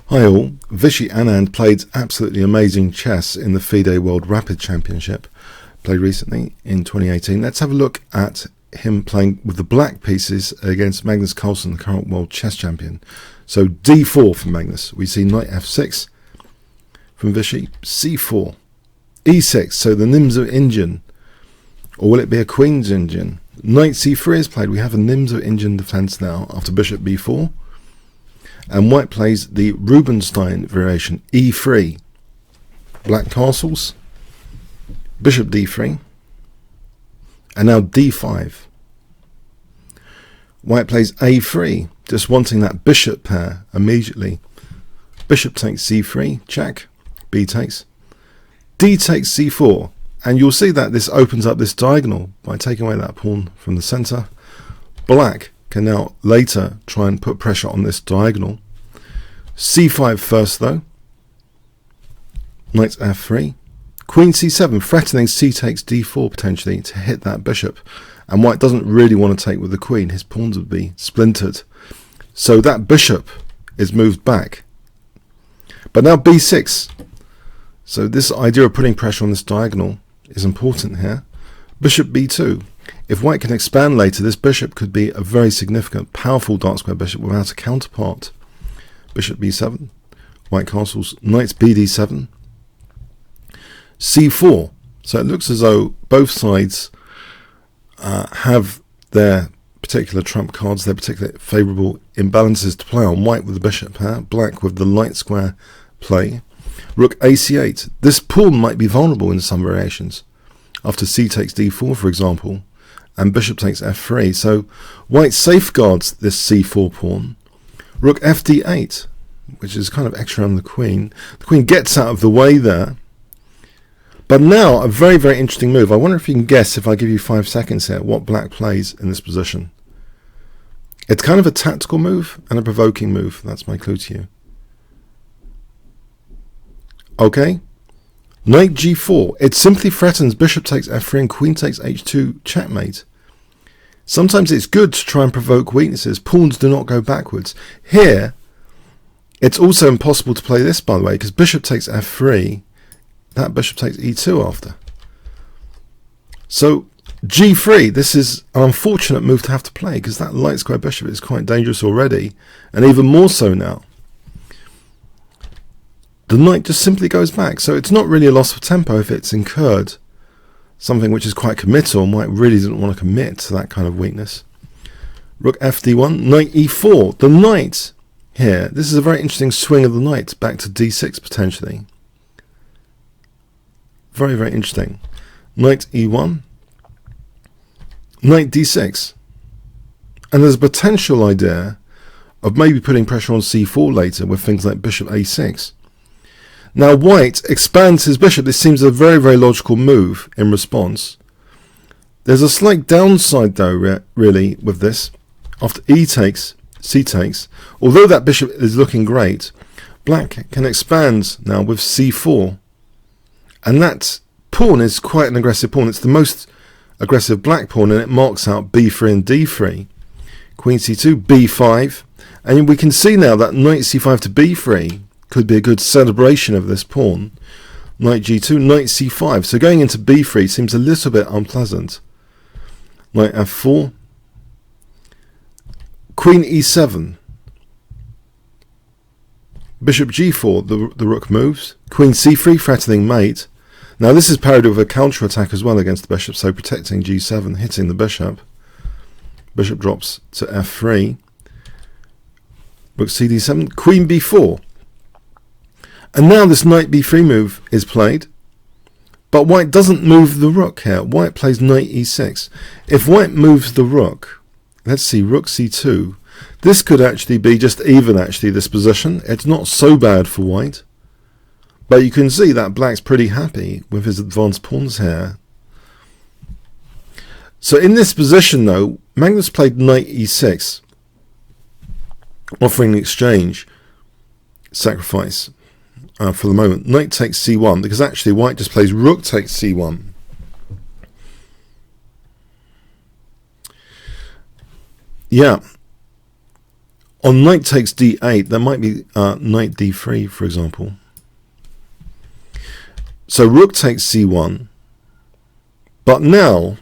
Hi all, Viswanathan Anand played absolutely amazing chess in the FIDE World Rapid Championship, played recently in 2018. Let's have a look at him playing with the black pieces against Magnus Carlsen, the current world chess champion. So d4 from Magnus. We see knight f6 from Vishy, c4, e6, so the Nimzo-Indian, or will it be a Queen's Indian? Knight c3 is played. We have a Nimzo-Indian defense now after bishop b4. And white plays the Rubinstein variation, e3. Black castles, bishop d3, and now d5. White plays a3, just wanting that bishop pair immediately. Bishop takes c3, check, b takes, d takes c4, and you'll see that this opens up this diagonal by taking away that pawn from the center. Black can now later try and put pressure on this diagonal. c5 first though, knight f3, queen c7, threatening c takes d4 potentially to hit that bishop, and white doesn't really want to take with the queen, his pawns would be splintered, so that bishop is moved back. But now b6, so this idea of putting pressure on this diagonal is important here. Bishop b2, if white can expand later, this bishop could be a very significant, powerful dark square bishop without a counterpart. Bishop b7, white castles, knight bd7, c4. So it looks as though both sides have their particular trump cards, their particular favourable imbalances to play on. White with the bishop pair, black with the light square play. Rook ac8. This pawn might be vulnerable in some variations. After c takes d4, for example, and bishop takes f3. So white safeguards this c4 pawn. Rook fd8, which is kind of extra on the queen. The queen gets out of the way there. But now a very, very interesting move. I wonder if you can guess, if I give you 5 seconds here, what black plays in this position. It's kind of a tactical move and a provoking move. That's my clue to you. Okay. Knight g4. It simply threatens bishop takes f3 and queen takes h2 checkmate. Sometimes it's good to try and provoke weaknesses. Pawns do not go backwards. Here, it's also impossible to play this, by the way, because bishop takes f3, that bishop takes e2 after. So g3, this is an unfortunate move to have to play, because that light square bishop is quite dangerous already, and even more so now. The knight just simply goes back, so it's not really a loss of tempo if it's incurred something which is quite committal, and white really didn't want to commit to that kind of weakness. Rook fd1, knight e4. The knight here, this is a very interesting swing of the knight back to d6 potentially. Very, very interesting. Knight e1, knight d6. And there's a potential idea of maybe putting pressure on c4 later with things like bishop a6. Now white expands his bishop. This seems a very, very logical move in response. There's a slight downside though, really, with this. After e takes, c takes, although that bishop is looking great, black can expand now with c4. And that pawn is quite an aggressive pawn. It's the most aggressive black pawn, and it marks out b3 and d3. Queen c2, b5. And we can see now that knight c5 to b3 could be a good celebration of this pawn. Knight g2, knight c5. So going into b3 seems a little bit unpleasant. Knight f4. Queen e7. Bishop g4, the rook moves. Queen c3, threatening mate. Now this is parried with a counter-attack as well against the bishop, so protecting g7, hitting the bishop. Bishop drops to f3. Rook cd7, queen b4. And now this knight b3 move is played, but white doesn't move the rook here. White plays knight e6. If white moves the rook, let's see, rook c2, this could actually be just even, actually, this position. It's not so bad for white, but you can see that black's pretty happy with his advanced pawns here. So in this position, though, Magnus played knight e6, offering the exchange, sacrifice. For the moment, knight takes c1, because actually white just plays rook takes c1. Yeah. On knight takes d8, there might be knight d3, for example. So rook takes c1. But now,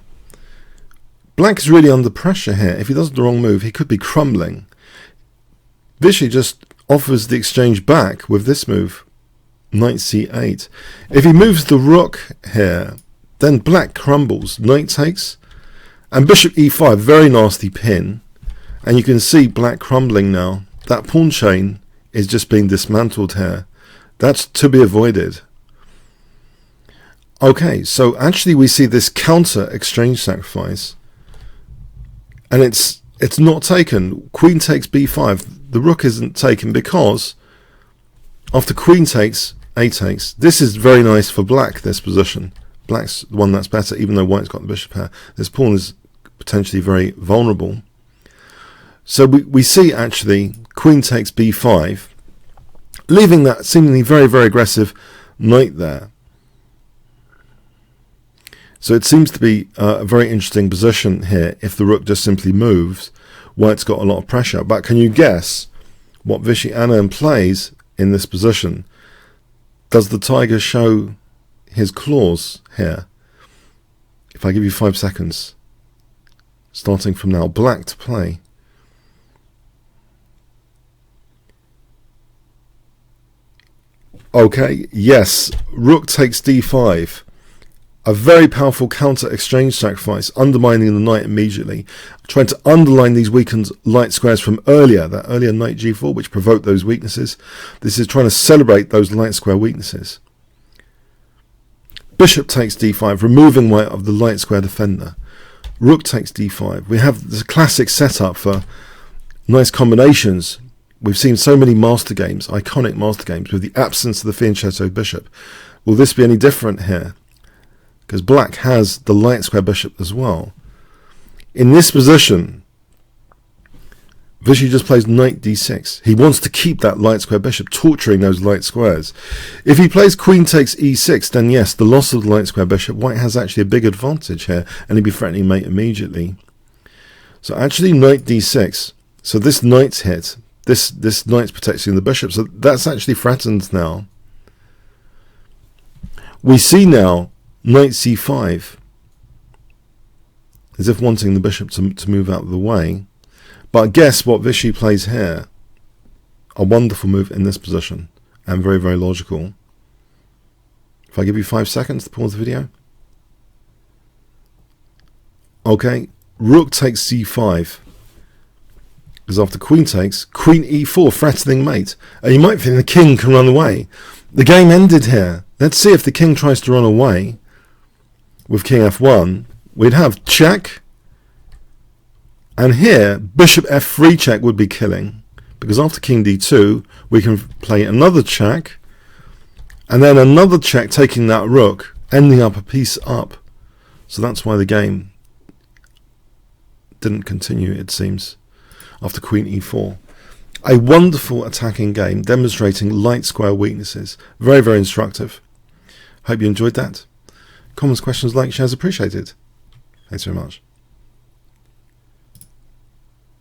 black is really under pressure here. If he does the wrong move, he could be crumbling. Vichy just offers the exchange back with this move, knight c8. If he moves the rook here, then black crumbles. Knight takes, and bishop e5, very nasty pin. And you can see black crumbling now. That pawn chain is just being dismantled here. That's to be avoided. Okay, so actually we see this counter exchange sacrifice. And it's not taken. Queen takes b5. The rook isn't taken because after queen takes, a takes. This is very nice for black, this position. Black's the one that's better, even though white's got the bishop here. This pawn is potentially very vulnerable. So we see actually queen takes b5, leaving that seemingly very, very aggressive knight there. So it seems to be a very interesting position here. If the rook just simply moves, white's got a lot of pressure. But can you guess what Vishy Anand plays in this position? Does the tiger show his claws here? If I give you 5 seconds, starting from now, black to play. Okay, yes, rook takes d5. A very powerful counter exchange sacrifice, undermining the knight immediately, trying to underline these weakened light squares from earlier, that earlier knight g4, which provoked those weaknesses. This is trying to celebrate those light square weaknesses. Bishop takes d5, removing white of the light square defender. Rook takes d5. We have this classic setup for nice combinations. We've seen so many master games, iconic master games, with the absence of the fianchetto bishop. Will this be any different here? Because black has the light square bishop as well. In this position, Vishy just plays knight d6. He wants to keep that light square bishop, torturing those light squares. If he plays queen takes e6, then yes, the loss of the light square bishop, white has actually a big advantage here, and he'd be threatening mate immediately. So actually knight d6. So this knight's hit. This knight's protecting the bishop, so that's actually threatened now. We see now knight c5, as if wanting the bishop to move out of the way. But guess what Vishy plays here? A wonderful move in this position, and very, very logical. If I give you 5 seconds to pause the video. Okay, rook takes c5. Because after queen takes, queen e4, threatening mate. And you might think the king can run away. The game ended here. Let's see if the king tries to run away with king f1. We'd have check. And here, bishop f3 check would be killing. Because after king d2, we can play another check. And then another check taking that rook, ending up a piece up. So that's why the game didn't continue, it seems, after queen e4. A wonderful attacking game demonstrating light square weaknesses. Very, very instructive. Hope you enjoyed that. Comments, questions, likes, shares appreciated. Thanks very much.